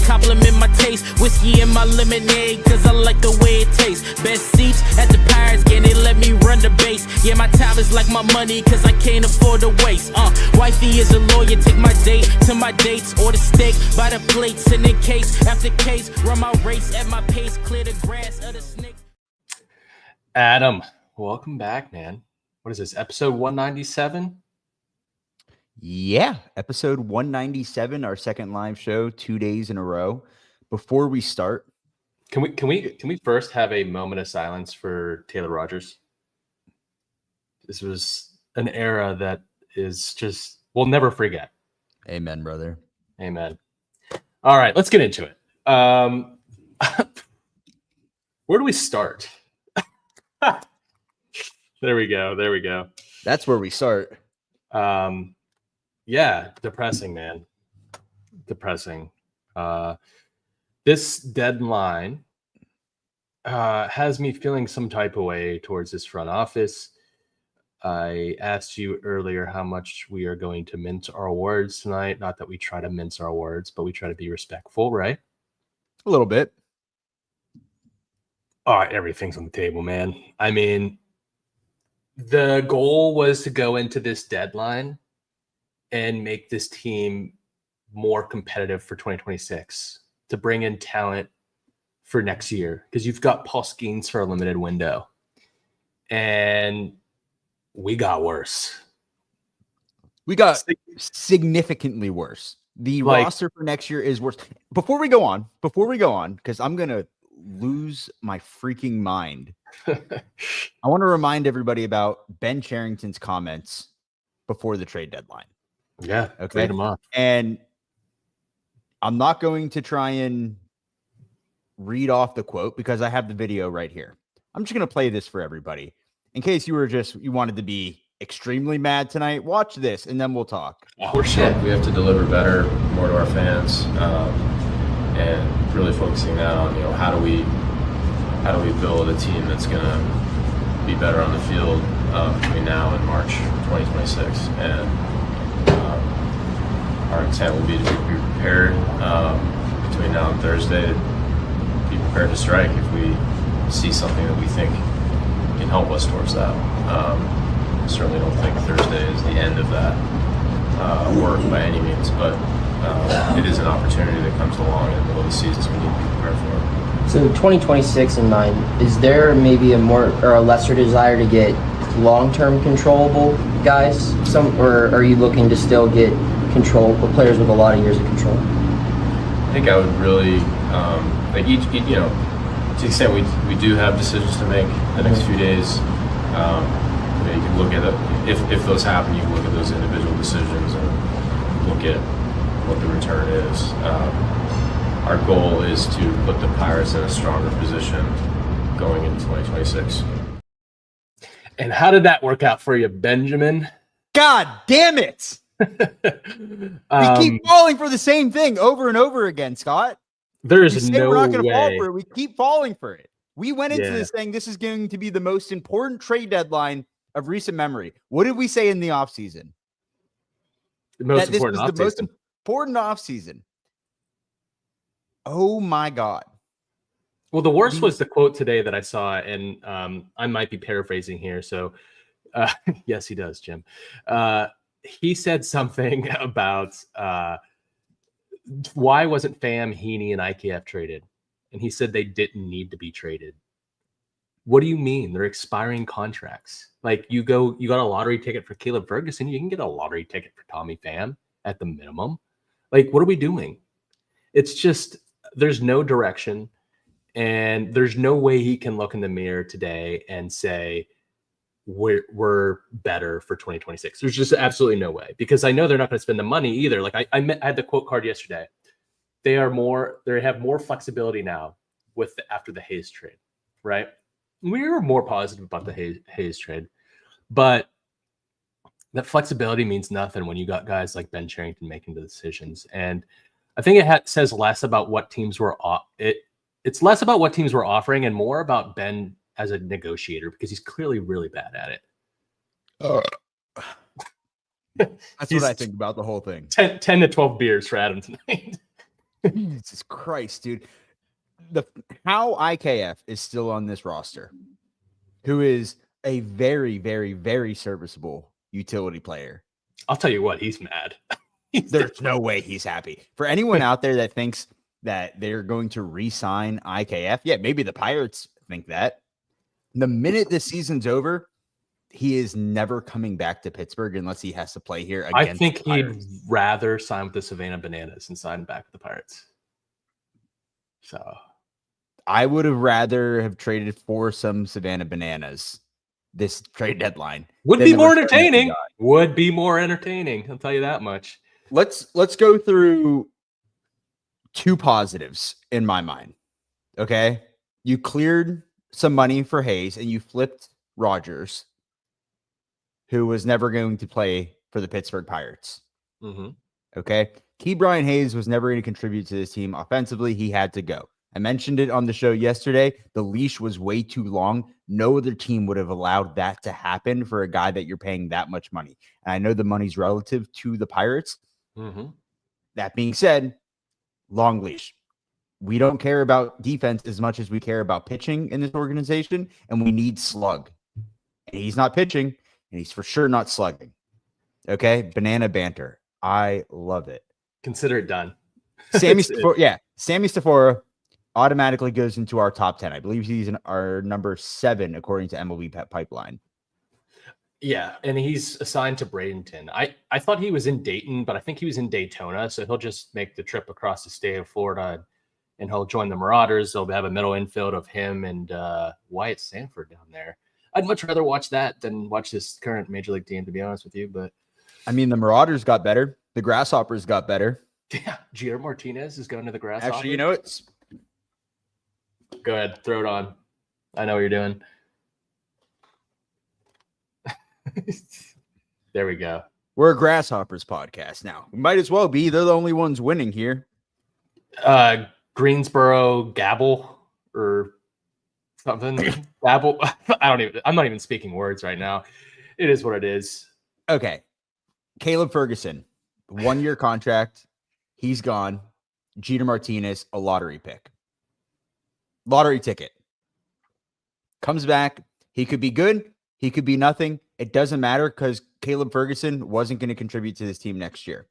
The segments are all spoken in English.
compliment my taste. Whiskey in my lemonade, cause I like the way it tastes. Best seats at the Pirates game, they let me run the base. Yeah, my time is like my money, cause I can't afford to waste. Wifey is a lawyer, take my date to my dates. Order steak by the plate, send in case after case. Run my race at my pace, clear the grass of the snake. Adam, welcome back, man. What is this, episode 197? Yeah, episode 197, our second live show, 2 days in a row. Before we start, can we first have a moment of silence for Taylor Rogers? This was an era that is just, we'll never forget. Amen, brother. Amen. All right, let's get into it. Where do we start? There we go. That's where we start. Yeah, depressing, man. Depressing. This deadline has me feeling some type of way towards this front office. I asked you earlier how much we are going to mince our words tonight. Not that we try to mince our words, but we try to be respectful, right? A little bit. Oh, everything's on the table, man. I mean, the goal was to go into this deadline and make this team more competitive for 2026, to bring in talent for next year, because you've got Paul Skeens for a limited window. And we got worse. We got significantly worse. The roster for next year is worse. Before we go on, because I'm going to lose my freaking mind. I want to remind everybody about Ben Cherington's comments before the trade deadline. Yeah. Okay. Trade him off. And I'm not going to try and read off the quote because I have the video right here. I'm just going to play this for everybody. In case you wanted to be extremely mad tonight, watch this and then we'll talk. For sure. We have to deliver better, more to our fans, and really focusing that on, how do we build a team that's going to be better on the field between now and March 2026. And our intent will be to be prepared between now and Thursday, to be prepared to strike if we see something that we think can help us towards that. Certainly don't think Thursday is the end of that work by any means, but it is an opportunity that comes along in the middle of the season, so we need to be prepared for it. So 2026 in mind, is there maybe a more or a lesser desire to get long-term controllable guys, or are you looking to still get players with a lot of years of control? I think I would really each to the extent we do have decisions to make the next few days. You can look at it if those happen. You can look at those individual decisions and look at what the return is. Our goal is to put the Pirates in a stronger position going into 2026. And how did that work out for you, Benjamin? God damn it! We keep falling for the same thing over and over again, Scott. There's no we're not going to way. fall for it. We keep falling for it. We went into this saying this is going to be the most important trade deadline of recent memory. What did we say in the offseason? The most This was the most important offseason. Oh my God. Well, the worst was the quote today that I saw, and I might be paraphrasing here. So, yes, he does, Jim. He said something about why wasn't Pham, Heaney, and IKF traded? And he said they didn't need to be traded. What do you mean? They're expiring contracts. Like you got a lottery ticket for Caleb Ferguson, you can get a lottery ticket for Tommy Pham at the minimum. Like, what are we doing? It's just, there's no direction, and there's no way he can look in the mirror today and say we're better for 2026. There's just absolutely no way, because I know they're not going to spend the money either. Like I had the quote card yesterday. They have more flexibility now after the Hayes trade, right? We were more positive about the Hayes trade, but that flexibility means nothing when you got guys like Ben Cherington making the decisions. And I think it says less about what teams were it's less about what teams were offering and more about Ben as a negotiator, because he's clearly really bad at it. That's what I think about the whole thing. 10 to 12 beers for Adam tonight. Jesus Christ, dude. How IKF is still on this roster, who is a very, very, very serviceable utility player. I'll tell you what, he's mad. There's no way he's happy. For anyone out there that thinks that they're going to re-sign IKF, yeah, maybe the Pirates think that. The minute this season's over, he is never coming back to Pittsburgh unless he has to play here against I think the Pirates. he'd rather sign with the Savannah Bananas than sign back with the Pirates. So I would have rather have traded for some Savannah Bananas this trade deadline. would than be the more return that we entertaining. got. Would be more entertaining. I'll tell you that much. Let's go through two positives in my mind. Okay. You cleared some money for Hayes and you flipped Rogers, who was never going to play for the Pittsburgh Pirates. Mm-hmm. Okay. Key Brian Hayes was never going to contribute to this team offensively. He had to go. I mentioned it on the show yesterday. The leash was way too long. No other team would have allowed that to happen for a guy that you're paying that much money. And I know the money's relative to the Pirates. Mm-hmm. That being said, long leash. We don't care about defense as much as we care about pitching in this organization, and we need slug. And he's not pitching, and he's for sure not slugging. Okay? Banana banter. I love it. Consider it done. Sammy Stafora automatically goes into our top 10. I believe he's in our number 7 according to MLB Pipeline. Yeah, and he's assigned to Bradenton. I thought he was in Dayton, but I think he was in Daytona, so he'll just make the trip across the state of Florida, and he'll join the Marauders. They'll have a middle infield of him and Wyatt Sanford down there. I'd much rather watch that than watch this current Major League team, to be honest with you. But I mean, the Marauders got better. The Grasshoppers got better. yeah, Gio Martinez is going to the Grasshoppers. Actually, you know, it's Go ahead, throw it on. I know what you're doing. There we go. we're a Grasshoppers podcast now. We might as well be. They're the only ones winning here. Greensboro Gabble or something. Gabble. I'm not even speaking words right now. It is what it is. Okay. Caleb Ferguson, 1-year contract. He's gone. Jeter Martinez, a lottery pick. Lottery ticket. Comes back. He could be good. He could be nothing. It doesn't matter because Caleb Ferguson wasn't going to contribute to this team next year.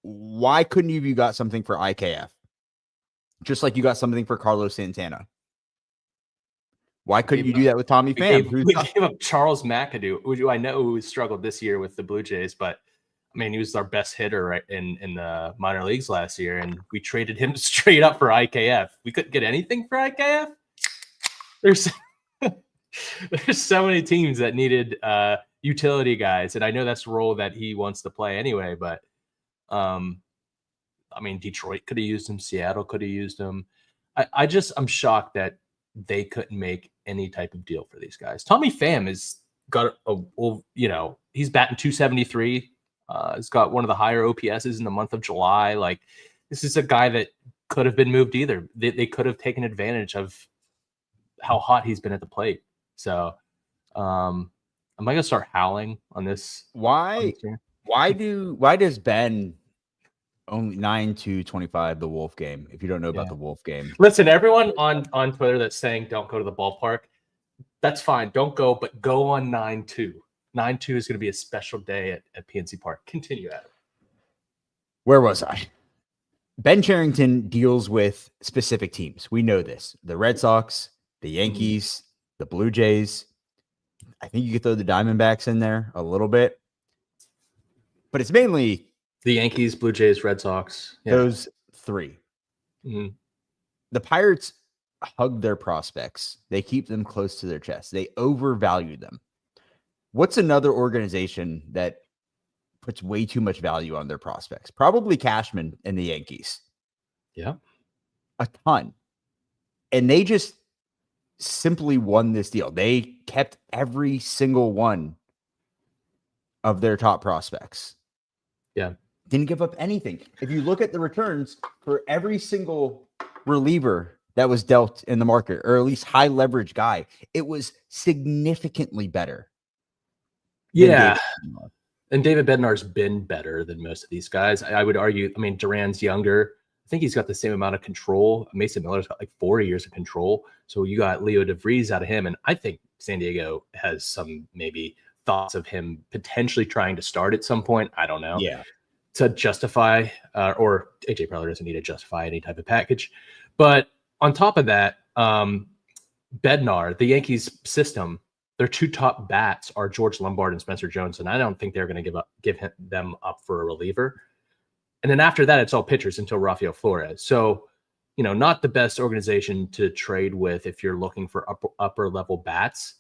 Why couldn't you have you got something for IKF? Just like you got something for Carlos Santana. Why couldn't you do that with Tommy Pham? We gave up Charles McAdoo, who I know who struggled this year with the Blue Jays, but I mean, he was our best hitter right in the minor leagues last year, and we traded him straight up for IKF. We couldn't get anything for IKF. There's so many teams that needed utility guys, and I know that's the role that he wants to play anyway. But I mean, Detroit could have used him. Seattle could have used him. I'm shocked that they couldn't make any type of deal for these guys. Tommy Pham has got he's batting 273. He's got one of the higher OPSs in the month of July. Like, this is a guy that could have been moved either. They could have taken advantage of how hot he's been at the plate. So, am I gonna start howling on this? Why does Ben only 9-25 the Wolf game? If you don't know about the Wolf game, Listen, everyone on Twitter that's saying don't go to the ballpark, that's fine. Don't go, but go on 9-2. 9-2 is going to be a special day at PNC Park. Continue, Adam. where was I? Ben Cherington deals with specific teams. We know this. The Red Sox, the Yankees, the Blue Jays. I think you could throw the Diamondbacks in there a little bit. But it's mainly The Yankees, Blue Jays, Red Sox. Yeah. those three. Mhm. The Pirates hug their prospects. They keep them close to their chest. They overvalue them. What's another organization that puts way too much value on their prospects? Probably Cashman and the Yankees. Yeah. A ton. And they just simply won this deal. They kept every single one of their top prospects. Yeah. Didn't give up anything. If you look at the returns for every single reliever that was dealt in the market, or at least high leverage guy, it was significantly better. Yeah. And David Bednar's been better than most of these guys. I would argue, I mean, Duran's younger. I think he's got the same amount of control. Mason Miller's got like 4 years of control. So you got Leo DeVries out of him. And I think San Diego has some maybe thoughts of him potentially trying to start at some point. I don't know. Yeah. To justify, or AJ Preller doesn't need to justify any type of package. But on top of that, Bednar, the Yankees system, their two top bats are George Lombard and Spencer Jones. And I don't think they're going to give them up for a reliever. And then after that, it's all pitchers until Rafael Flores. So, not the best organization to trade with if you're looking for upper level bats.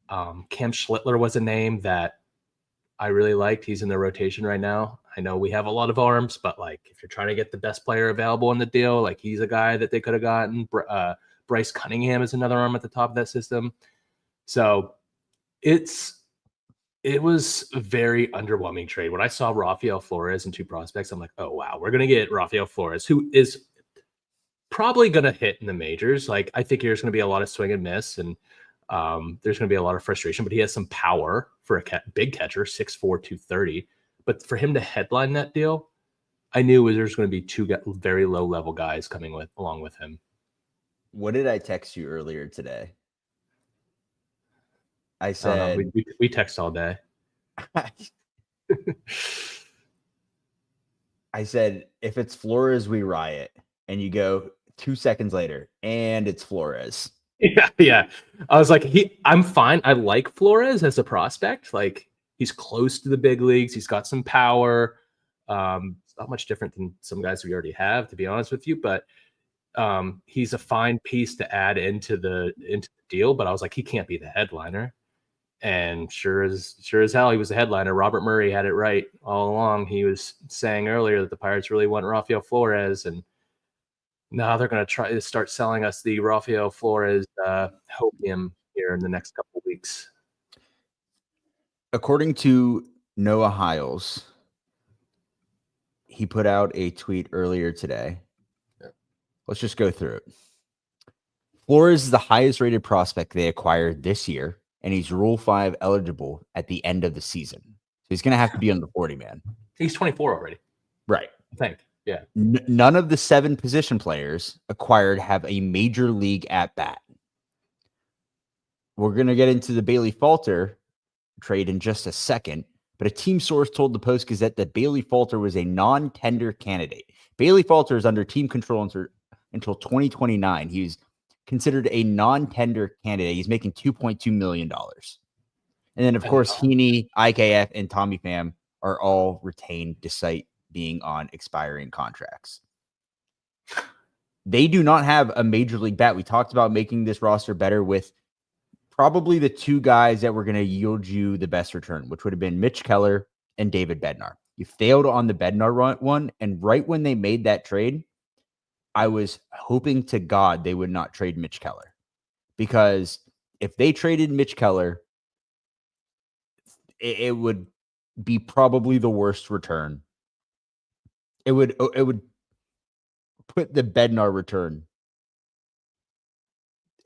Cam Schlittler was a name that I really liked. He's in the rotation right now. I know we have a lot of arms, but like if you're trying to get the best player available in the deal, like he's a guy that they could have gotten. Bryce Cunningham is another arm at the top of that system. So it was a very underwhelming trade. When I saw Rafael Flores and two prospects, I'm like, oh, wow, we're going to get Rafael Flores, who is probably going to hit in the majors. Like, I think there's going to be a lot of swing and miss, and there's going to be a lot of frustration, but he has some power for a big catcher, 6'4", 230. But for him to headline that deal, I knew there's going to be two very low-level guys coming along with him. What did I text you earlier today? I said we text all day. I said, if it's Flores, we riot. And you go 2 seconds later, and it's Flores. Yeah. I was like, I'm fine. I like Flores as a prospect. Like, he's close to the big leagues. He's got some power. It's not much different than some guys we already have, to be honest with you. But he's a fine piece to add into the deal. But I was like, he can't be the headliner. And sure as hell, he was the headliner. Robert Murray had it right all along. He was saying earlier that the Pirates really want Rafael Flores, and now they're going to try to start selling us the Rafael Flores hopium here in the next couple of weeks. According to Noah Hiles, he put out a tweet earlier today. Let's just go through it. Flores is the highest rated prospect they acquired this year, and he's Rule 5 eligible at the end of the season. So he's going to have to be on the 40-man. He's 24 already. Right. I think. Yeah. None of the 7 position players acquired have a major league at bat. We're going to get into the Bailey Falter trade in just a second, but a team source told the Post-Gazette that Bailey Falter was a non-tender candidate. Bailey Falter is under team control until 2029. He's considered a non-tender candidate. He's making $2.2 million. And then, of course, Heaney, IKF, and Tommy Pham are all retained despite being on expiring contracts. They do not have a major league bat. We talked about making this roster better with probably the two guys that were going to yield you the best return, which would have been Mitch Keller and David Bednar. You failed on the Bednar one, and right when they made that trade, I was hoping to God they would not trade Mitch Keller, because if they traded Mitch Keller, it would be probably the worst return. It would put the Bednar return.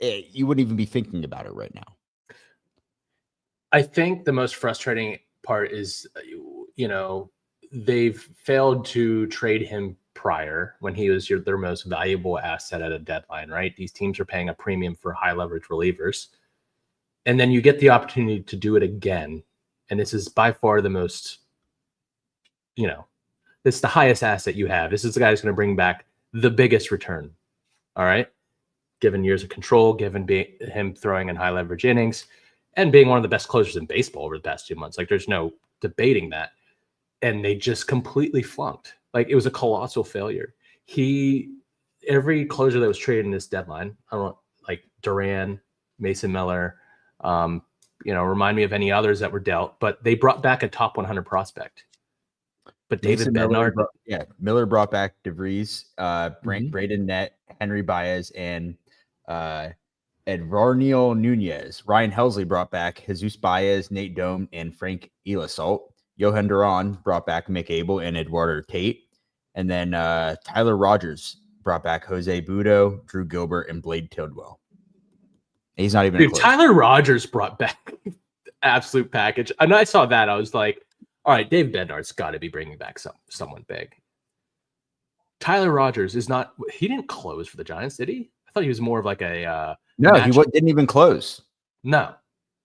You wouldn't even be thinking about it right now. I think the most frustrating part is, they've failed to trade him prior when he was their most valuable asset at a deadline, right? These teams are paying a premium for high leverage relievers. And then you get the opportunity to do it again. And this is by far the most, it's the highest asset you have. This is the guy who's going to bring back the biggest return. All right. Given years of control, given him throwing in high leverage innings and being one of the best closers in baseball over the past 2 months. Like, there's no debating that. And they just completely flunked. Like, it was a colossal failure. Every closer that was traded in this deadline, like Duran, Mason Miller, remind me of any others that were dealt, but they brought back a top 100 prospect. But David Bednar, Miller brought back DeVries, Braden Nett, Henry Baez, and Edvarniel Nunez. Ryan Helsley brought back Jesus Baez, Nate Dome, and Frank Elisalt. Johan Duran brought back Mick Abel and Eduardo Tate. And then Tyler Rogers brought back Jose Budo, Drew Gilbert, and Blade Tidwell. He's not even Tyler Rogers brought back absolute package. And I saw that. I was like, all right, Dave Bednar's got to be bringing back someone big. Tyler Rogers is not. He didn't close for the Giants, did he? I thought he was more of like a. No, he didn't even close. No,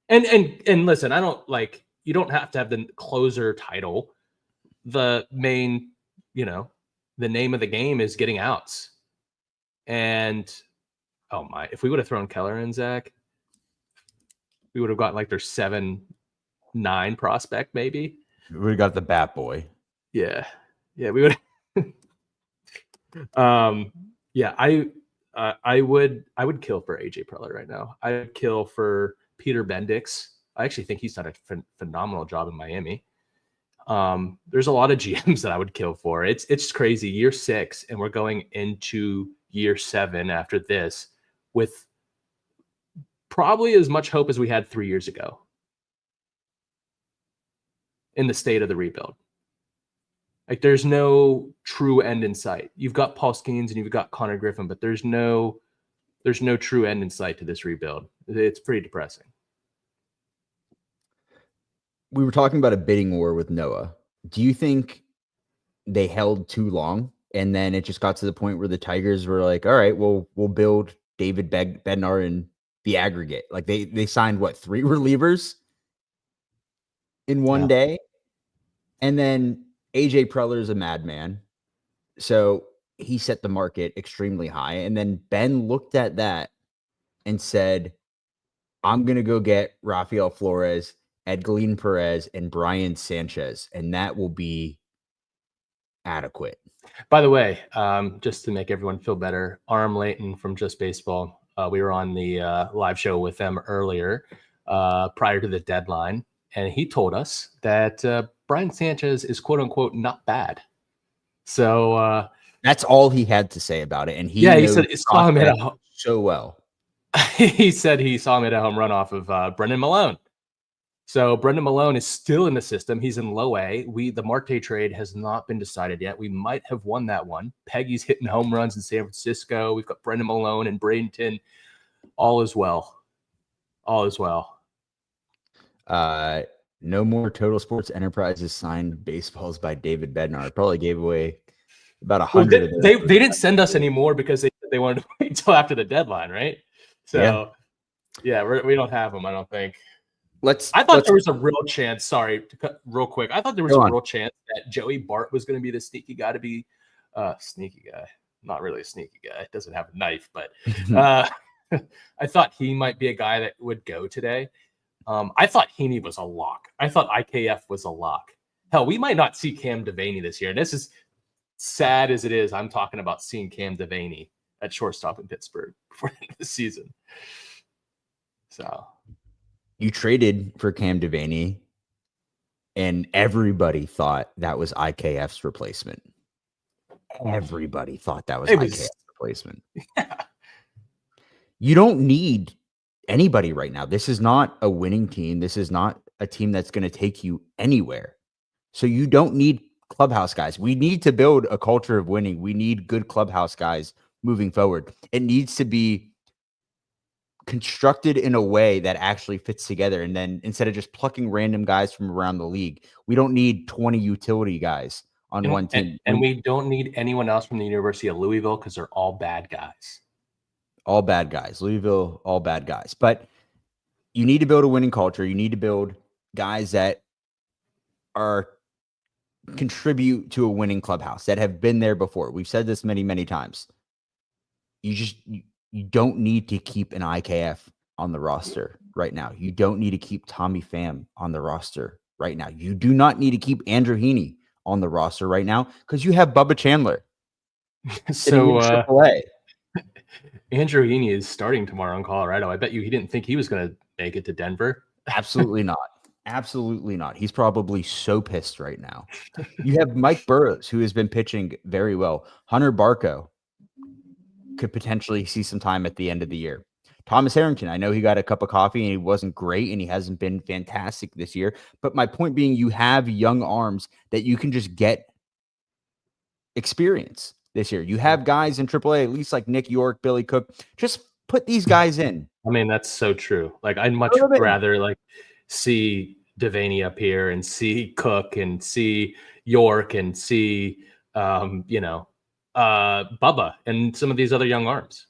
and listen, I don't like. You don't have to have the closer title. The main, the name of the game is getting outs. And oh my, if we would have thrown Keller in, Zach, we would have gotten like their 7-9 prospect, maybe. We would have got the bat boy. Yeah, we would. Yeah, I would kill for AJ Preller right now. I would kill for Peter Bendix. I actually think he's done a phenomenal job in Miami. There's a lot of GMs that I would kill for. It's crazy. Year 6, and we're going into year 7 after this with probably as much hope as we had 3 years ago in the state of the rebuild. Like, there's no true end in sight. You've got Paul Skeens and you've got Connor Griffin, but there's no true end in sight to this rebuild. It's pretty depressing. We were talking about a bidding war with Noah. Do you think they held too long, and then it just got to the point where the Tigers were like, all right, well, we'll build David Bednar in the aggregate? Like, they signed, 3 relievers in one day? And then AJ Preller is a madman. So he set the market extremely high. And then Ben looked at that and said, I'm going to go get Rafael Flores, Edglin Perez, and Brian Sanchez, and that will be adequate. By the way, just to make everyone feel better, Arm Layton from Just Baseball, we were on the live show with them earlier, prior to the deadline, and he told us that Brian Sanchez is quote unquote not bad. So that's all he had to say about it, and he said he saw him hit so well. He said he saw him hit a home run off of Brendan Malone. So Brendan Malone is still in the system. He's in low A. The Marte trade has not been decided yet. We might have won that one. Peggy's hitting home runs in San Francisco. We've got Brendan Malone and Bradenton. All is well. All is well. No more Total Sports Enterprises signed baseballs by David Bednar. Probably gave away about 100. They didn't send us any more because they wanted to wait until after the deadline, right? So yeah, we don't have them, I don't think. I thought there was a real chance. Sorry to cut real quick. I thought there was a real chance that Joey Bart was going to be the sneaky guy to be sneaky guy. Not really a sneaky guy. Doesn't have a knife, but I thought he might be a guy that would go today. I thought Heaney was a lock. I thought IKF was a lock. Hell, we might not see Cam Devaney this year. And this is sad as it is. I'm talking about seeing Cam Devaney at shortstop in Pittsburgh before the end of the season. So. You traded for Cam Devaney, and everybody thought that was IKF's replacement. Everybody thought that was IKF's replacement. Yeah. You don't need anybody right now. This is not a winning team. This is not a team that's going to take you anywhere. So you don't need clubhouse guys. We need to build a culture of winning. We need good clubhouse guys moving forward. It needs to be constructed in a way that actually fits together. And then instead of just plucking random guys from around the league, we don't need 20 utility guys on one team. And we don't need anyone else from the University of Louisville because they're all bad guys. All bad guys. Louisville, all bad guys. But you need to build a winning culture. You need to build guys that contribute to a winning clubhouse, that have been there before. We've said this many, many times. You don't need to keep an IKF on the roster right now. You don't need to keep Tommy Pham on the roster right now. You do not need to keep Andrew Heaney on the roster right now because you have Bubba Chandler. So Andrew Heaney is starting tomorrow in Colorado. I bet you he didn't think he was going to make it to Denver. Absolutely not. Absolutely not. He's probably so pissed right now. You have Mike Burrows, who has been pitching very well. Hunter Barco could potentially see some time at the end of the year. Thomas Harrington, I know he got a cup of coffee and he wasn't great and he hasn't been fantastic this year. But my point being, you have young arms that you can just get experience this year. You have guys in AAA, at least like Nick York, Billy Cook. Just put these guys in. I mean, that's so true. Like, I'd much rather see Devaney up here and see Cook and see York and see, Bubba and some of these other young arms.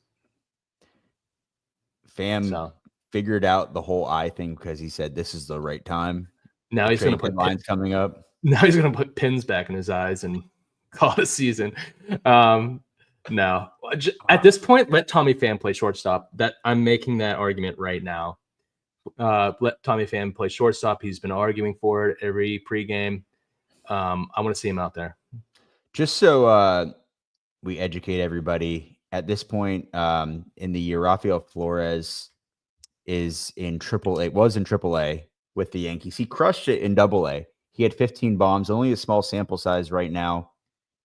Fam So figured out the whole eye thing because he said this is the right time. now he's going to put lines coming up. Now he's going to put pins back in his eyes and call it a season. No, at this point, let Tommy Pham play shortstop. That I'm making that argument right now. Let Tommy Pham play shortstop. He's been arguing for it every pregame. I want to see him out there. Just so we educate everybody, at this point in the year, Rafael Flores is in AAA, was in AAA with the Yankees. He crushed it in AA. He had 15 bombs, only a small sample size right now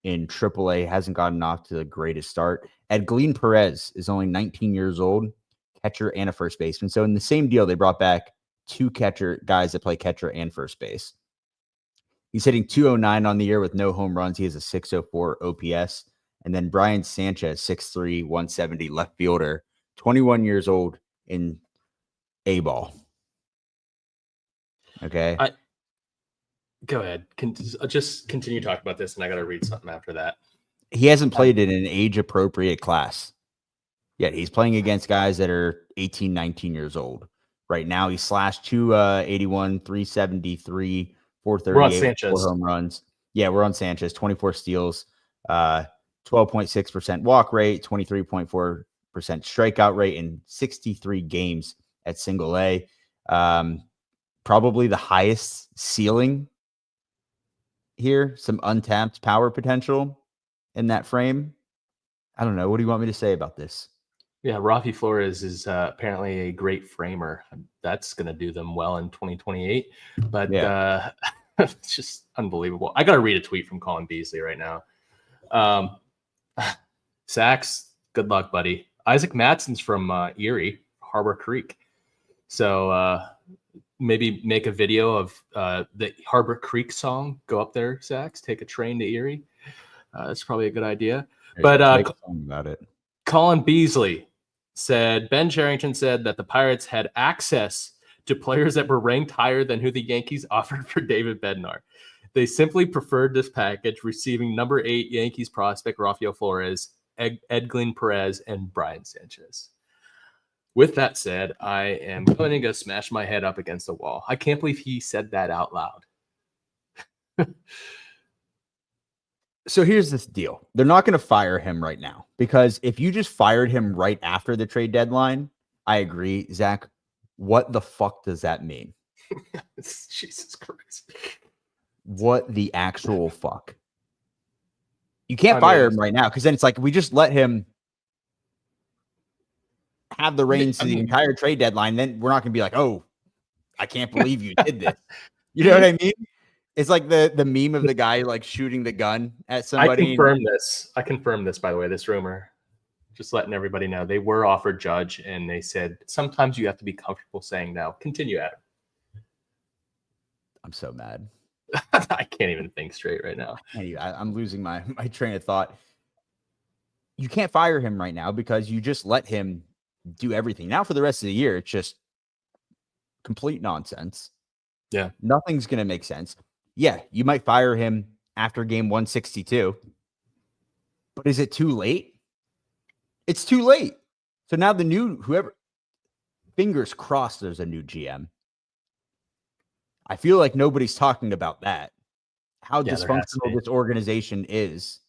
in AAA, hasn't gotten off to the greatest start. Edglin Perez is only 19 years old, catcher and a first baseman. So in the same deal, they brought back two guys that play catcher and first base. He's hitting 209 on the year with no home runs. He has a 604 OPS. And then Brian Sanchez, 6'3", 170 left fielder, 21 years old in A-ball. Okay. Go ahead. Just continue talking about this, and I got to read something after that. He hasn't played in an age-appropriate class yet. He's playing against guys that are 18, 19 years old. Right now, he slashed 281, 373, 438, 4 home runs. Yeah, we're on Sanchez. 24 steals, 12.6% walk rate, 23.4% strikeout rate in 63 games at single A. Probably the highest ceiling here. Some untapped power potential in that frame. I don't know. What do you want me to say about this? Yeah, Rafi Flores is apparently a great framer. That's going to do them well in 2028. But yeah. It's just unbelievable. I got to read a tweet from Colin Beasley right now. Sachs, good luck, buddy. Isaac Madsen's from Erie, Harbor Creek. So maybe make a video of the Harbor Creek song. Go up there, Sachs. Take a train to Erie. That's probably a good idea. But about it. Colin Beasley said, Ben Cherington said that the Pirates had access to players that were ranked higher than who the Yankees offered for David Bednar. They simply preferred this package, receiving number 8 Yankees prospect Rafael Flores, Edglin Perez, and Brian Sanchez. With that said, I am going to go smash my head up against the wall. I can't believe he said that out loud. So here's this deal. They're not going to fire him right now, because if you just fired him right after the trade deadline, I agree, Zach. What the fuck does that mean? Jesus Christ. What the actual fuck? You can't fire him right now, because then it's like we just let him have the reins to the entire trade deadline. Then we're not going to be like, oh, I can't believe you did this. You know what I mean? It's like the meme of the guy like shooting the gun at somebody. I confirm this, by the way, this rumor. Just letting everybody know. They were offered Judge, and they said sometimes you have to be comfortable saying no. Continue, Adam. I'm so mad. I can't even think straight right now. I'm losing my train of thought. You can't fire him right now because you just let him do everything. Now for the rest of the year, it's just complete nonsense. Yeah. Nothing's going to make sense. Yeah, you might fire him after game 162. But is it too late? It's too late. So now the new fingers crossed there's a new GM. I feel like nobody's talking about that. How dysfunctional this organization is.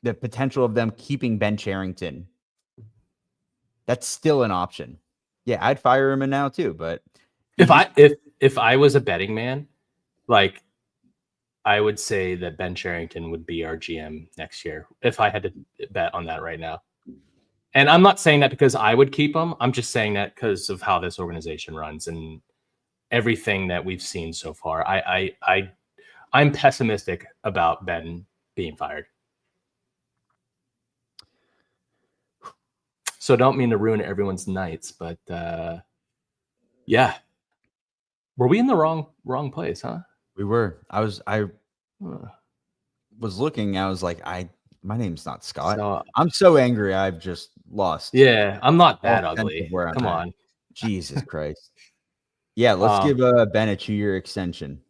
The potential of them keeping Ben Cherington. That's still an option. Yeah, I'd fire him in now too, but if I was a betting man, like I would say that Ben Cherington would be our GM next year if I had to bet on that right now. And I'm not saying that because I would keep him. I'm just saying that because of how this organization runs and everything that we've seen so far. I'm pessimistic about Ben being fired. So don't mean to ruin everyone's nights, but yeah. Were we in the wrong place, huh? We were. I was looking. I was like, my name's not Scott. So, I'm so angry. I've just lost. Yeah, I'm not that ugly. Come on. Jesus Christ. Yeah, let's give Ben a 2-year extension.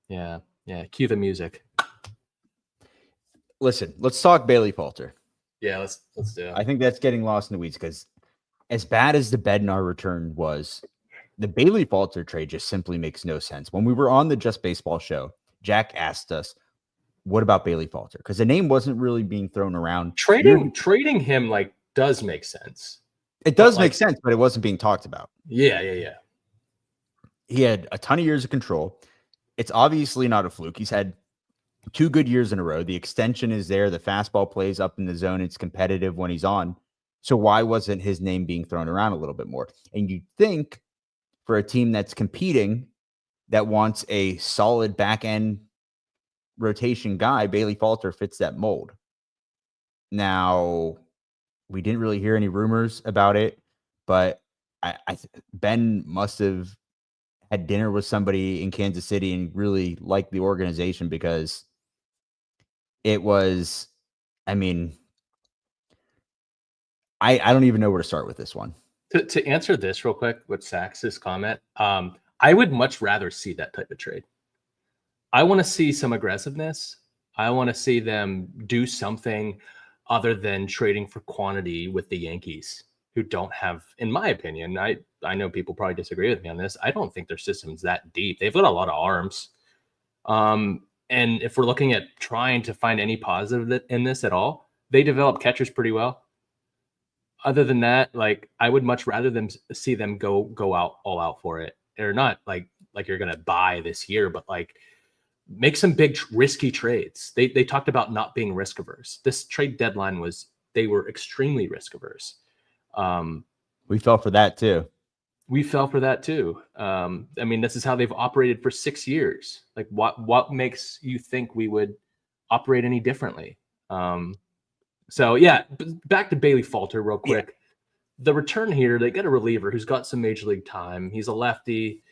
Yeah. Cue the music. Listen, let's talk Bailey Falter. Yeah, let's do it. I think that's getting lost in the weeds because as bad as the Bednar return was, the Bailey Falter trade just simply makes no sense. When we were on the Just Baseball show, Jack asked us, what about Bailey Falter? Because the name wasn't really being thrown around. Trading him like does make sense. It does make sense, but it wasn't being talked about. Yeah. He had a ton of years of control. It's obviously not a fluke. He's had 2 good years in a row. The extension is there. The fastball plays up in the zone. It's competitive when he's on. So why wasn't his name being thrown around a little bit more? And you'd think for a team that's competing, that wants a solid back end rotation guy, Bailey Falter fits that mold. Now, we didn't really hear any rumors about it, but Ben must have had dinner with somebody in Kansas City and really liked the organization because it was, I mean, I don't even know where to start with this one. To answer this real quick with Sax's comment, I would much rather see that type of trade. I want to see some aggressiveness. I want to see them do something other than trading for quantity with the Yankees, who don't have, in my opinion, I know people probably disagree with me on this. I don't think their system's that deep. They've got a lot of arms. And if we're looking at trying to find any positive in this at all, they develop catchers pretty well. Other than that, like I would much rather see them go out all out for it. Or not like you're gonna buy this year, but like make some big risky trades. They talked about not being risk averse. This trade deadline they were extremely risk averse. We fell for that too. I mean, this is how they've operated for 6 years. Like what makes you think we would operate any differently? So yeah, back to Bailey Falter real quick. Yeah. The return here, they get a reliever who's got some major league time. He's a lefty.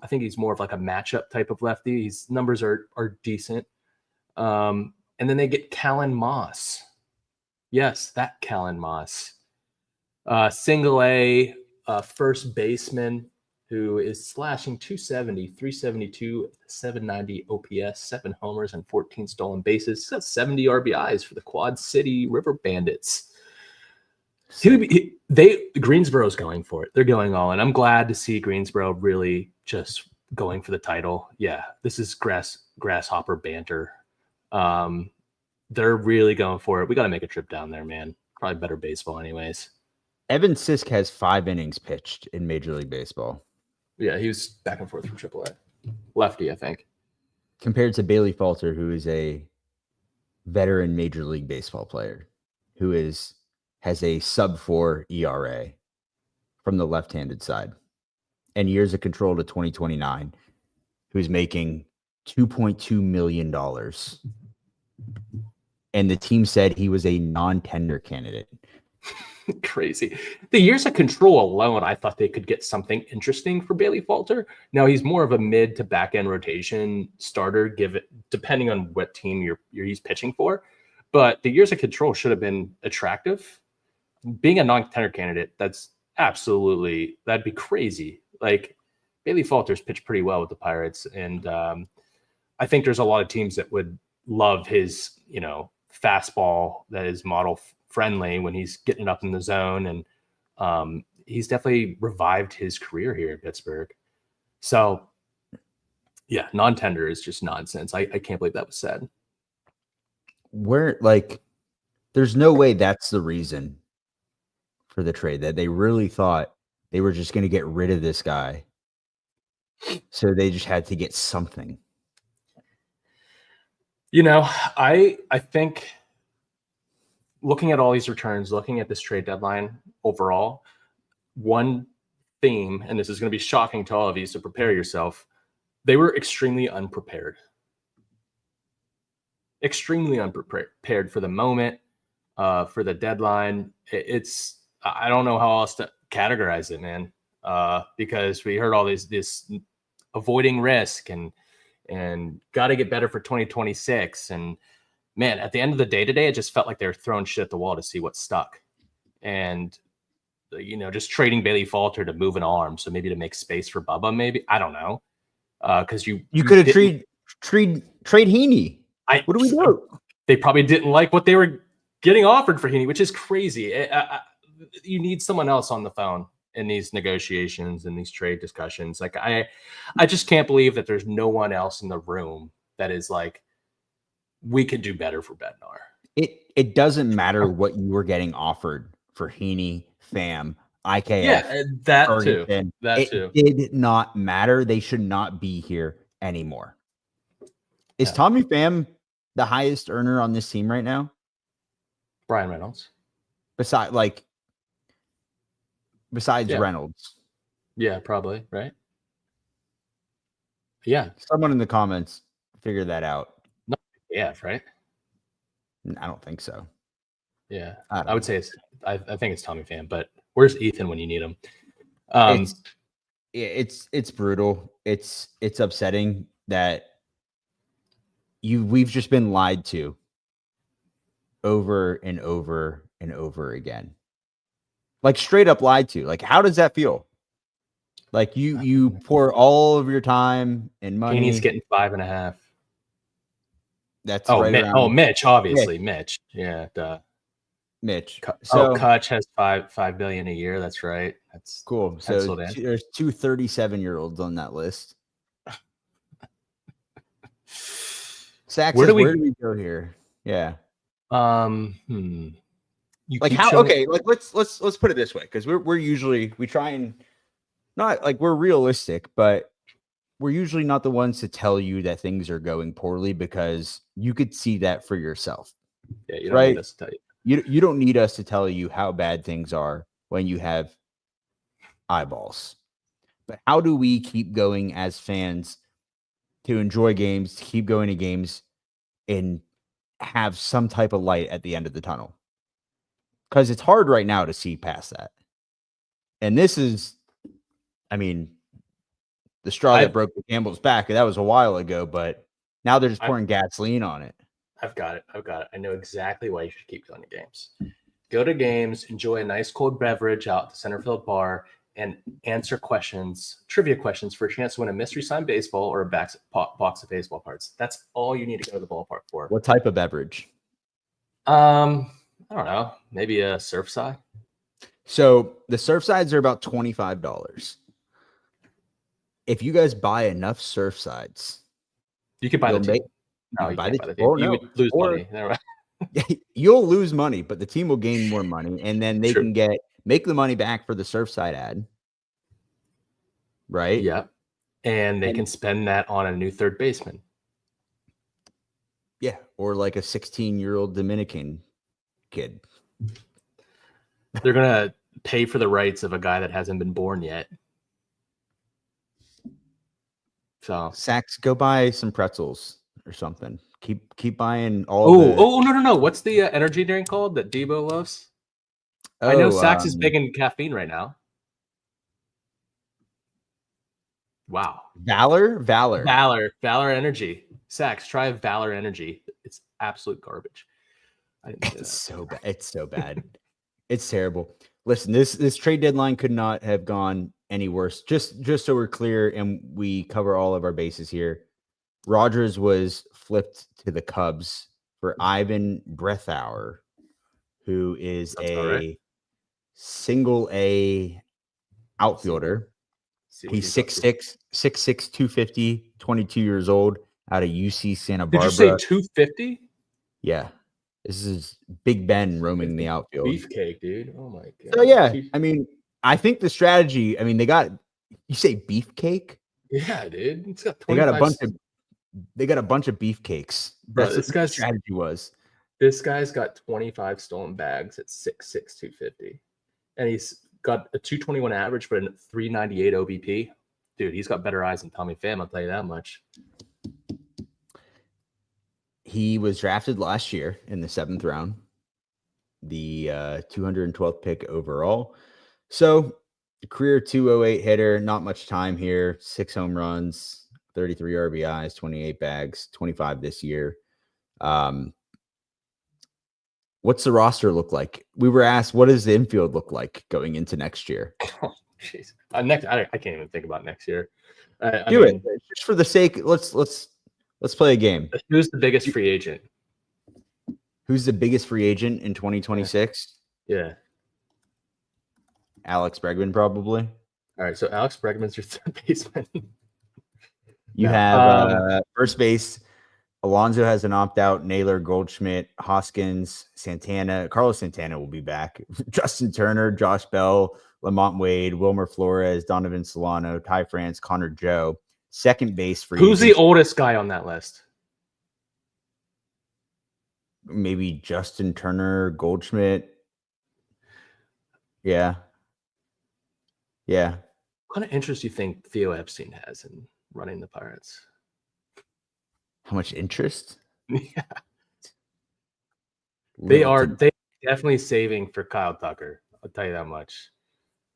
I think he's more of like a matchup type of lefty. His numbers are decent. And then they get Callan Moss. Yes, that Callan Moss. Single A first baseman who is slashing 270, 372, 790 OPS, 7 homers, and 14 stolen bases. He's got 70 RBIs for the Quad City River Bandits. Greensboro's going for it. They're going all in. I'm glad to see Greensboro really just going for the title. Yeah, this is grasshopper banter. They're really going for it. We got to make a trip down there, man. Probably better baseball anyways. Evan Sisk has 5 innings pitched in Major League Baseball. Yeah, he was back and forth from AAA. Lefty, I think. Compared to Bailey Falter, who is a veteran Major League Baseball player, who has a sub-4 ERA from the left-handed side, and years of control to 2029, who's making $2.2 million. And the team said he was a non-tender candidate. Crazy. The years of control alone, I thought they could get something interesting for Bailey Falter. Now he's more of a mid to back end rotation starter, depending on what team he's pitching for. But the years of control should have been attractive. Being a non-tender candidate, that'd be crazy. Like Bailey Falter's pitched pretty well with the Pirates, and I think there's a lot of teams that would love his, fastball that is model friendly when he's getting up in the zone, and he's definitely revived his career here in Pittsburgh. So yeah, non-tender is just nonsense. I can't believe that was said. There's no way that's the reason for the trade, that they really thought they were just going to get rid of this guy, so they just had to get something. I think looking at all these returns, looking at this trade deadline overall, one theme, and this is going to be shocking to all of you, so prepare yourself, they were extremely unprepared. Extremely unprepared for the moment, for the deadline. I don't know how else to categorize it, man, because we heard all this avoiding risk and got to get better for 2026. And man, at the end of the day today, it just felt like they were throwing shit at the wall to see what stuck. And, just trading Bailey Falter to move an arm. So maybe to make space for Bubba, maybe. I don't know. Because you could have trade Heaney. What do we do? they probably didn't like what they were getting offered for Heaney, which is crazy. You need someone else on the phone in these negotiations and these trade discussions. Like I just can't believe that there's no one else in the room that is like, we could do better for Bednar. It doesn't matter what you were getting offered for Heaney, Pham, IKF. Yeah, that Ferguson. too. That it too. did not matter. They should not be here anymore. Is Yeah. Tommy Pham the highest earner on this team right now? Brian Reynolds. Besides Yeah. Reynolds. Yeah, probably, right? Yeah. Someone in the comments figure that out. Yeah, right? I don't think so. Yeah. I I would say I think it's Tommy Pham, but where's Ethan when you need him? It's brutal. It's upsetting that we've just been lied to over and over and over again. Like straight up lied to. Like, how does that feel? Like you pour all of your time and money. Heaney's getting 5.5. That's right around Mitch, obviously. Mitch. Yeah, duh. Mitch. So Kutch has $5 billion a year. That's right. That's cool. So there's 2 37-year-olds on that list. Sax, where do we go here? Yeah. Like how? Okay, like let's put it this way, because we're usually we try and not like we're realistic, but we're usually not the ones to tell you that things are going poorly because you could see that for yourself. Yeah, you don't need us to tell you. You don't need us to tell you how bad things are when you have eyeballs. But how do we keep going as fans to enjoy games, to keep going to games, and have some type of light at the end of the tunnel? Because it's hard right now to see past that. And this is, I mean, the straw that broke the camel's back. That was a while ago, but now they're just pouring gasoline on it. I've got it. I know exactly why you should keep going to games. Go to games, enjoy a nice cold beverage out at the Centerfield bar, and answer trivia questions for a chance to win a mystery signed baseball or a box of baseball cards. That's all you need to go to the ballpark for. What type of beverage? I don't know. Maybe a Surfside. So the Surfsides are about $25. If you guys buy enough Surfsides, you could buy the team. No, you buy can't the buy the team. You would lose money. You'll lose money, but the team will gain more money, and then they can make the money back for the Surfside ad. Right? Yeah. And they can spend that on a new third baseman. Yeah. Or like a 16-year-old Dominican kid. They're going to pay for the rights of a guy that hasn't been born yet. So Sax, go buy some pretzels or something. Keep buying all. No. What's the energy drink called that Debo loves? I know Sax is big in caffeine right now. Wow. Valor Energy. Sax, try Valor Energy. It's absolute garbage. It's so bad. It's so bad. It's terrible. Listen, this trade deadline could not have gone any worse. Just so we're clear and we cover all of our bases here. Rogers was flipped to the Cubs for Ivan Breathauer, who is single A outfielder. He's 6'6", 250, 22 years old, out of UC Santa Barbara. Did you say 250? Yeah. This is Big Ben roaming the outfield. Beefcake, dude. Oh my god. So yeah, I mean, I think the strategy, you say beefcake? Yeah, dude. It's got they got a bunch of beefcakes. That's what the strategy was. This guy's got 25 stolen bags at 6'6", 250. And he's got a 221 average, but a 398 OBP. Dude, he's got better eyes than Tommy Pham, I'll tell you that much. He was drafted last year in the 7th round, the 212th pick overall. So, career 208 hitter, not much time here. 6 home runs, 33 RBIs, 28 bags, 25 this year. What's the roster look like? We were asked, what does the infield look like going into next year? Oh, jeez. I can't even think about next year. Do it just for the sake. Let's play a game. Who's the biggest free agent? Who's the biggest free agent in 2026? Yeah. Alex Bregman, probably. All right. So Alex Bregman's your third baseman. You No, have first base. Alonso has an opt-out. Naylor, Goldschmidt, Hoskins, Santana. Carlos Santana will be back. Justin Turner, Josh Bell, Lamont Wade, Wilmer Flores, Donovan Solano, Ty France, Connor Joe. Second base free who's the agents, oldest guy on that list? maybe Justin Turner, Goldschmidt. Yeah. Yeah. What kind of interest do you think Theo Epstein has in running the Pirates? How much interest? Yeah. Little to- They definitely saving for Kyle Tucker. I'll tell you that much.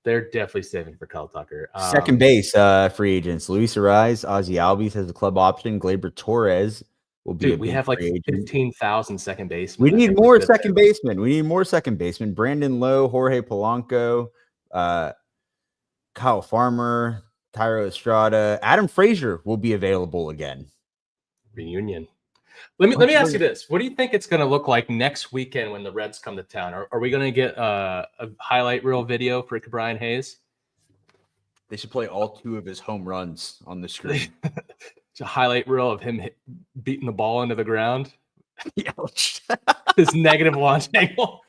They're definitely saving for Kyle Tucker. Second base free agents. Luis Ariz, Ozzy Albies has a club option. Glaber Torres will be Dude, a we big have like free agent. 15,000 second basemen. We I need think more good second there. basemen. We need more second basemen. Brandon Lowe, Jorge Polanco, Kyle Farmer, Tyro Estrada, Adam Frazier will be available again. Reunion. Let me ask you this. What do you think it's going to look like next weekend when the Reds come to town? Are we going to get a highlight reel video for Brian Hayes? They should play all 2 of his home runs on the screen. It's a highlight reel of him beating the ball into the ground. Ouch. This negative launch angle.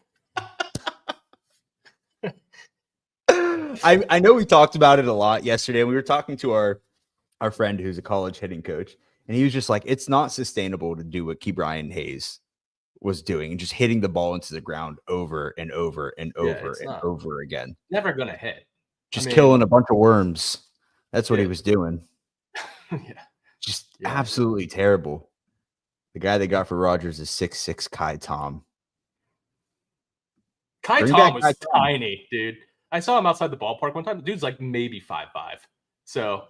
I know we talked about it a lot yesterday. We were talking to our friend who's a college hitting coach, and he was just like, it's not sustainable to do what Brian Hayes was doing and just hitting the ball into the ground over and over and over and over again. Never going to hit. Just killing a bunch of worms. That's what he was doing. Yeah. Just absolutely terrible. The guy they got for Rogers is 6'6" Kai Tom. Kai Tom was tiny, dude. I saw him outside the ballpark one time. The dude's like maybe 5'5". So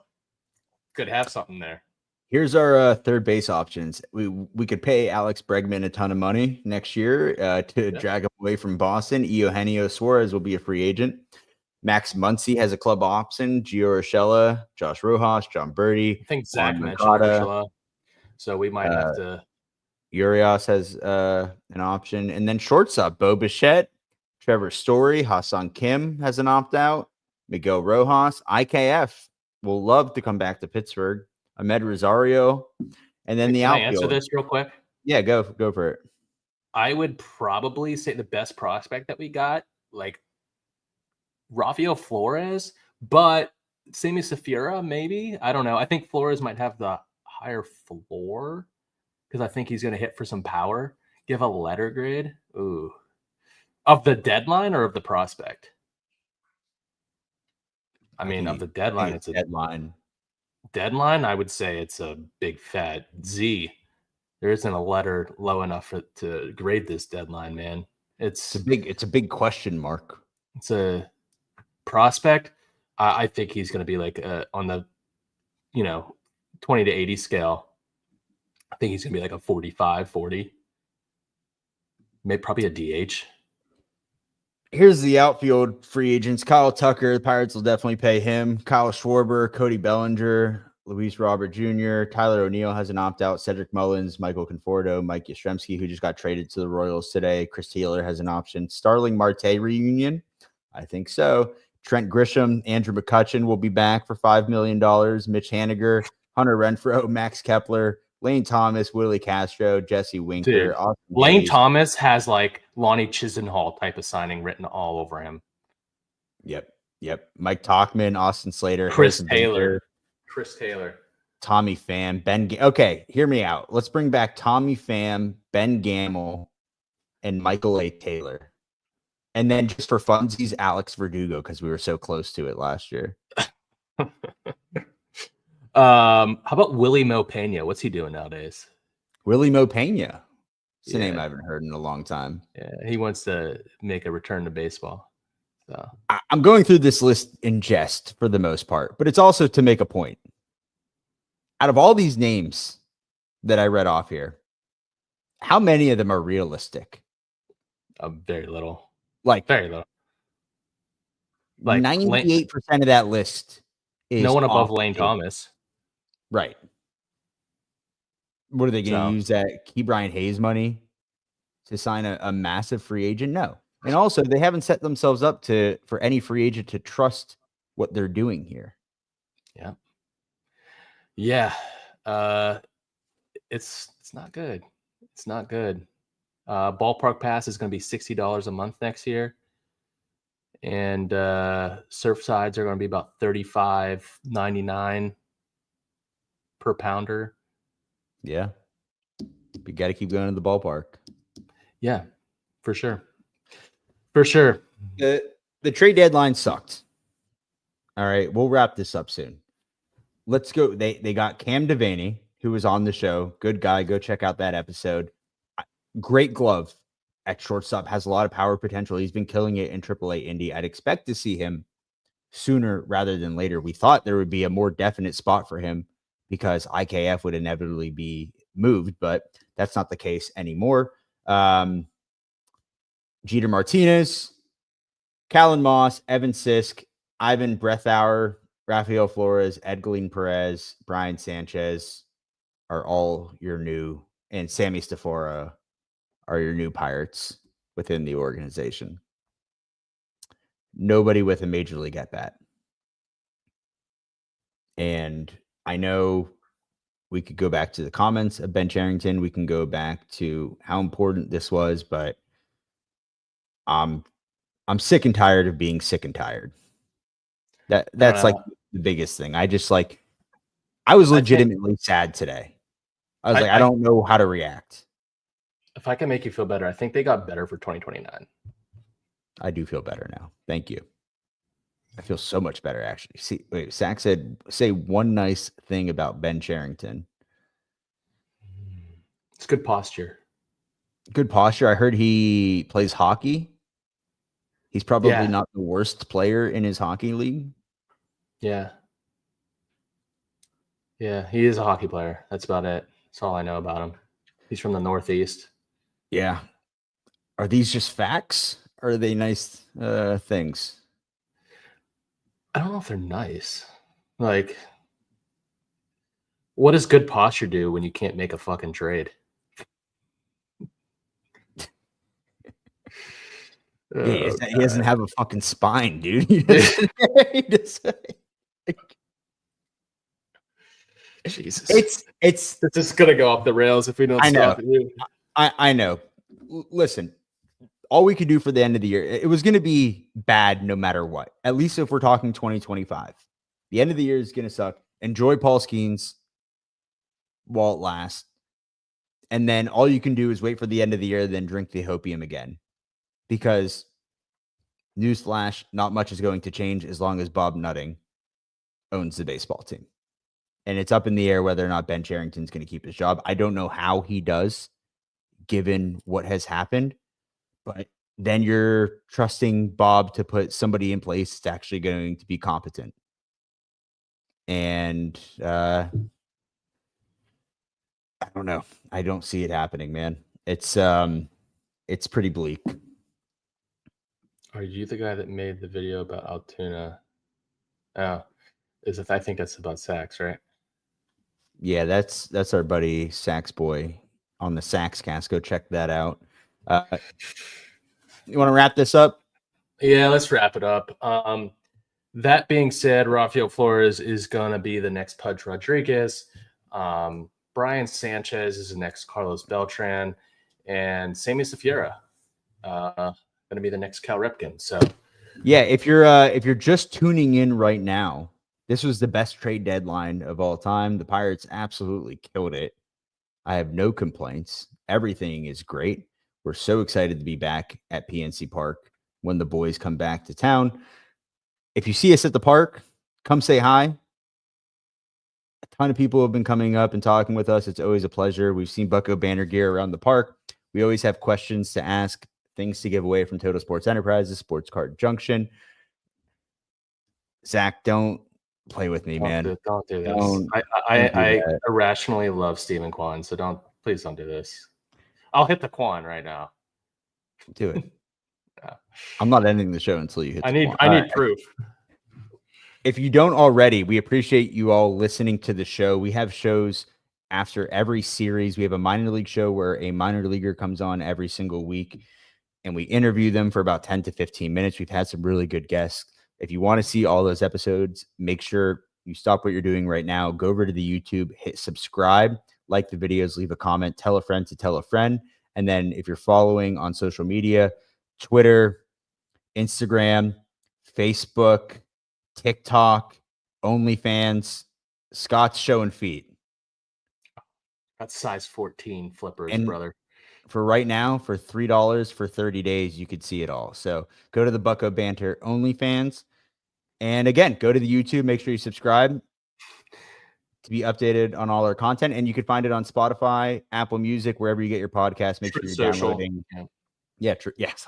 could have something there. Here's our third base options. We could pay Alex Bregman a ton of money next year to drag him away from Boston. Eugenio Suarez will be a free agent. Max Muncy has a club option. Gio Urshela, Josh Rojas, John Birdie. I think Zach mentioned Urshela, so we might have to. Urias has an option. And then shortstop, Bo Bichette, Trevor Story, Hassan Kim has an opt-out. Miguel Rojas. IKF will love to come back to Pittsburgh. Ahmed Rosario. And then the outfield. Can I answer this real quick? Yeah, go for it. I would probably say the best prospect that we got, like Rafael Flores, but Sammy Safira, maybe. I don't know. I think Flores might have the higher floor because I think he's going to hit for some power. Give a letter grade. Ooh. Of the deadline or of the prospect? I mean, of the deadline, it's a deadline. Deadline, I would say it's a big fat Z. There isn't a letter low enough to grade this deadline, man. It's a big question mark. It's a prospect. I think he's going to be like on the 20 to 80 scale. I think he's going to be like a 45, 40. Maybe probably a DH. Here's the outfield free agents. Kyle Tucker, the Pirates will definitely pay him. Kyle Schwarber, Cody Bellinger, Luis Robert Jr., Tyler O'Neill has an opt-out. Cedric Mullins, Michael Conforto, Mike Yastrzemski, who just got traded to the Royals today. Chris Taylor has an option. Starling Marte reunion? I think so. Trent Grisham, Andrew McCutchen will be back for $5 million. Mitch Haniger, Hunter Renfroe, Max Kepler, Lane Thomas, Willie Castro, Jesse Winker. Lane Hayes. Thomas has like Lonnie Chisenhall type of signing written all over him. Yep. Mike Tauchman, Austin Slater, Chris Taylor, Tommy Pham, Ben. Okay, hear me out. Let's bring back Tommy Pham, Ben Gamble, and Michael A. Taylor. And then just for funsies, Alex Verdugo, because we were so close to it last year. How about Willie Mo Pena? What's he doing nowadays? Willie Mo Pena. It's a name I haven't heard in a long time. Yeah, he wants to make a return to baseball. So I'm going through this list in jest for the most part, but it's also to make a point. Out of all these names that I read off here, how many of them are realistic? Very little. Like very little. Like 98% of that list is no one above Lane Thomas. Right. What are they going to use that Brian Hayes money to sign a massive free agent? No. And also, they haven't set themselves up for any free agent to trust what they're doing here. Yeah. Yeah. It's not good. It's not good. Ballpark pass is going to be $60 a month next year. And surf sides are going to be about $35.99 per pounder. Yeah. You got to keep going to the ballpark. Yeah, for sure. For sure. The trade deadline sucked. All right, we'll wrap this up soon. Let's go. They got Cam Devaney, who was on the show. Good guy. Go check out that episode. Great glove at shortstop. Has a lot of power potential. He's been killing it in AAA Indy. I'd expect to see him sooner rather than later. We thought there would be a more definite spot for him because IKF would inevitably be moved, but that's not the case anymore. Jeter Martinez, Callan Moss, Evan Sisk, Ivan Breathauer, Rafael Flores, Edgalene Perez, Brian Sanchez are all your new, and Sammy Stafora are your new Pirates within the organization. Nobody with a major league at bat. And I know we could go back to the comments of Ben Cherington. We can go back to how important this was, but I'm sick and tired of being sick and tired. That's like the biggest thing. I was legitimately sad today. I was I don't know how to react. If I can make you feel better, I think they got better for 2029. I do feel better now. Thank you. I feel so much better, actually. See, wait, Zach said, say one nice thing about Ben Cherington. It's good posture. Good posture. I heard he plays hockey. He's probably not the worst player in his hockey league. Yeah. Yeah, he is a hockey player. That's about it. That's all I know about him. He's from the Northeast. Yeah. Are these just facts? Or are they nice things? I don't know if they're nice. Like, what does good posture do when you can't make a fucking trade? He doesn't have a fucking spine, dude. Jesus. It's just gonna go off the rails if we don't stop it. I know. Listen, all we could do for the end of the year, it was going to be bad no matter what. At least if we're talking 2025. The end of the year is going to suck. Enjoy Paul Skeens while it lasts. And then all you can do is wait for the end of the year, then drink the hopium again. Because, newsflash, not much is going to change as long as Bob Nutting owns the baseball team. And it's up in the air whether or not Ben Cherington's going to keep his job. I don't know how he does, given what has happened. But then you're trusting Bob to put somebody in place that's actually going to be competent. And I don't know. I don't see it happening, man. It's pretty bleak. Are you the guy that made the video about Altoona? Oh, I think that's about Sax, right? Yeah, that's our buddy Sax Boy on the Sax Cast. Go check that out. You want to wrap this up? Yeah, let's wrap it up. That being said, Rafael Flores is going to be the next Pudge Rodriguez. Brian Sanchez is the next Carlos Beltran. And Sammy Safiera going to be the next Cal Ripken. So, yeah, if you're just tuning in right now, this was the best trade deadline of all time. The Pirates absolutely killed it. I have no complaints. Everything is great. We're so excited to be back at PNC Park when the boys come back to town. If you see us at the park, come say hi. A ton of people have been coming up and talking with us. It's always a pleasure. We've seen Bucko banner gear around the park. We always have questions to ask, things to give away from Total Sports Enterprises, Sports Card Junction. Zach, don't play with me, man. Don't do this. I irrationally love Stephen Kwan, so please don't do this. I'll hit the Quan right now. Do it. Yeah. I'm not ending the show until you hit. I need proof. If you don't already, we appreciate you all listening to the show. We have shows after every series. We have a minor league show where a minor leaguer comes on every single week, and we interview them for about 10 to 15 minutes. We've had some really good guests. If you want to see all those episodes, make sure you stop what you're doing right now. Go over to the YouTube, hit subscribe, like the videos, leave a comment, tell a friend to tell a friend. And then if you're following on social media, Twitter, Instagram, Facebook, TikTok, OnlyFans, Scott's showing feet. That's size 14 flippers, And brother. For right now, for $3 for 30 days, you could see it all. So go to the Bucko Banter OnlyFans. And again, go to the YouTube. Make sure you subscribe to be updated on all our content. And you can find it on Spotify, Apple Music, wherever you get your podcast. Make sure you're downloading. Yes.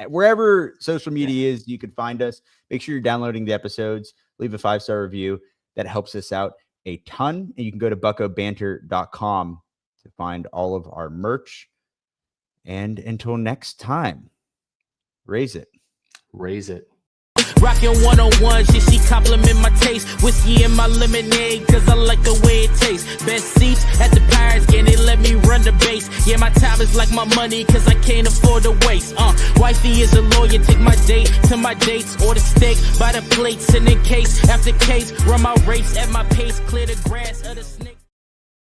Wherever social media is, you can find us. Make sure you're downloading the episodes. Leave a 5-star review. That helps us out a ton. And you can go to buckobanter.com to find all of our merch. And until next time, raise it. Raise it. Rockin' 101, shit, she compliment my taste. Whiskey in my lemonade, cause I like the way it tastes. Best seats at the Pirates game, they let me run the base. Yeah, my time is like my money, cause I can't afford to waste. Wifey is a lawyer, take my date to my dates. Order steak by the plates, and in case after case, run my race at my pace, clear the grass of the